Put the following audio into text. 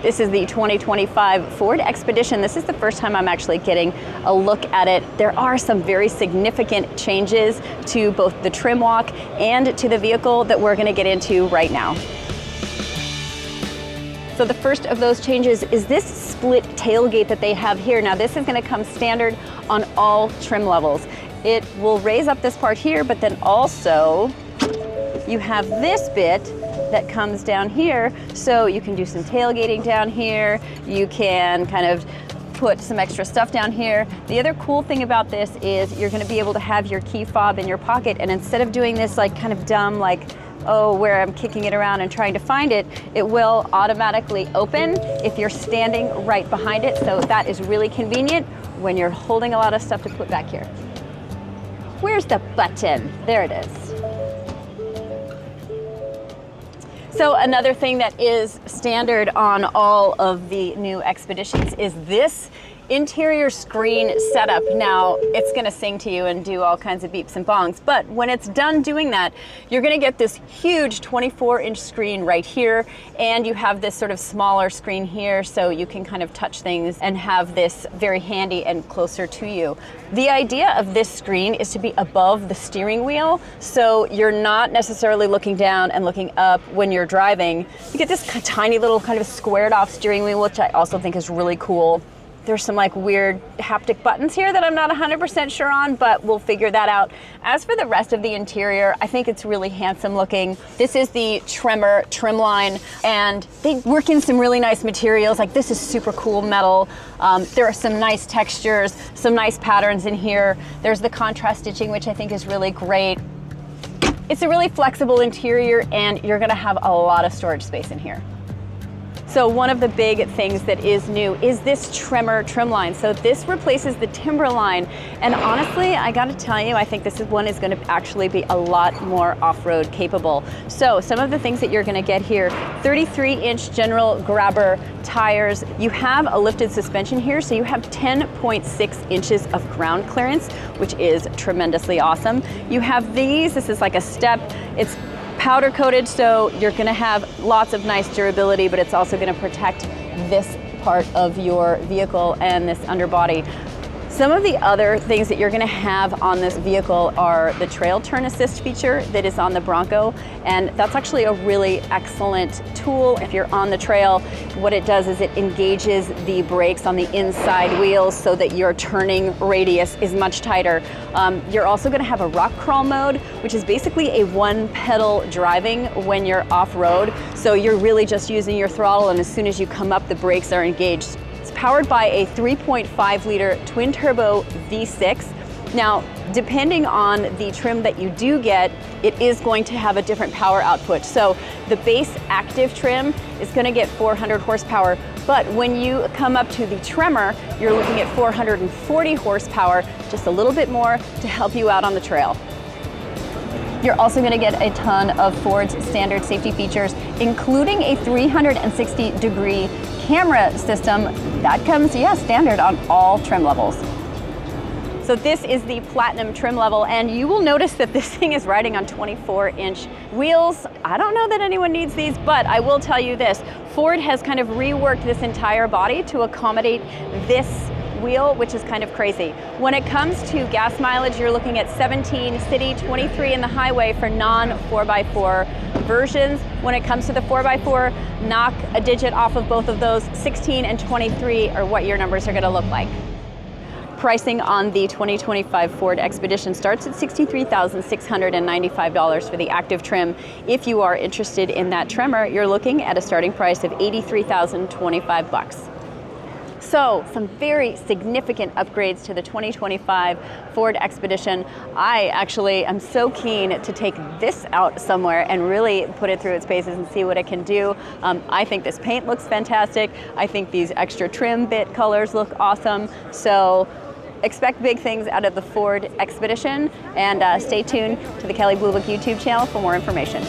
This is the 2025 Ford Expedition. This is the first time I'm actually getting a look at it. There are some very significant changes to both the trim walk and to the vehicle that we're going to get into right now. So the first of those changes is this split tailgate that they have here. Now this is going to come standard on all trim levels. It will raise up this part here, but then also you have this bit that comes down here, so you can do some tailgating down here. You can kind of put some extra stuff down here. The other cool thing about this is you're going to be able to have your key fob in your pocket, and instead of doing this like kind of dumb, like, oh, where I'm kicking it around and trying to find it, it will automatically open if you're standing right behind it. So that is really convenient when you're holding a lot of stuff to put back here. Where's the button? There it is. So another thing that is standard on all of the new Expeditions is this interior screen setup. Now, it's gonna sing to you and do all kinds of beeps and bongs, but when it's done doing that, you're gonna get this huge 24-inch screen right here, and you have this sort of smaller screen here, so you can kind of touch things and have this very handy and closer to you. The idea of this screen is to be above the steering wheel, so you're not necessarily looking down and looking up when you're driving. You get this tiny little kind of squared off steering wheel, which I also think is really cool. There's some like weird haptic buttons here that I'm not 100% sure on, but we'll figure that out. As for the rest of the interior, I think it's really handsome looking. This is the Tremor trim line, and they work in some really nice materials. Like this is super cool metal. There are some nice textures, some nice patterns in here. There's the contrast stitching, which I think is really great. It's a really flexible interior, and you're gonna have a lot of storage space in here. So one of the big things that is new is this Tremor trim line. So this replaces the Timberline, and honestly, I gotta tell you, I think this one is gonna actually be a lot more off-road capable. So some of the things that you're gonna get here, 33-inch general grabber tires. You have a lifted suspension here, so you have 10.6 inches of ground clearance, which is tremendously awesome. You have these, this is like a step, it's powder coated, so you're gonna have lots of nice durability, but it's also gonna protect this part of your vehicle and this underbody. Some of the other things that you're gonna have on this vehicle are the trail turn assist feature that is on the Bronco, and that's actually a really excellent tool if you're on the trail. What it does is it engages the brakes on the inside wheels so that your turning radius is much tighter. You're also gonna have a rock crawl mode, which is basically a one pedal driving when you're off-road. So you're really just using your throttle, and as soon as you come up, the brakes are engaged. Powered by a 3.5 liter twin turbo V6. Now, depending on the trim that you do get, it is going to have a different power output. So the base active trim is going to get 400 horsepower, but when you come up to the Tremor, you're looking at 440 horsepower, just a little bit more to help you out on the trail. You're also going to get a ton of Ford's standard safety features, including a 360-degree camera system that comes, standard on all trim levels. So this is the Platinum trim level, and you will notice that this thing is riding on 24-inch wheels. I don't know that anyone needs these, but I will tell you this. Ford has kind of reworked this entire body to accommodate this wheel, which is kind of crazy. When it comes to gas mileage, you're looking at 17 city, 23 in the highway for non-4x4 versions. When it comes to the 4x4, knock a digit off of both of those. 16 and 23 are what your numbers are going to look like. Pricing on the 2025 Ford Expedition starts at $63,695 for the active trim. If you are interested in that Tremor, you're looking at a starting price of $83,025. So some very significant upgrades to the 2025 Ford Expedition. I actually am so keen to take this out somewhere and really put it through its paces and see what it can do. I think this paint looks fantastic. I think these extra trim bit colors look awesome. So expect big things out of the Ford Expedition, and stay tuned to the Kelley Blue Book YouTube channel for more information.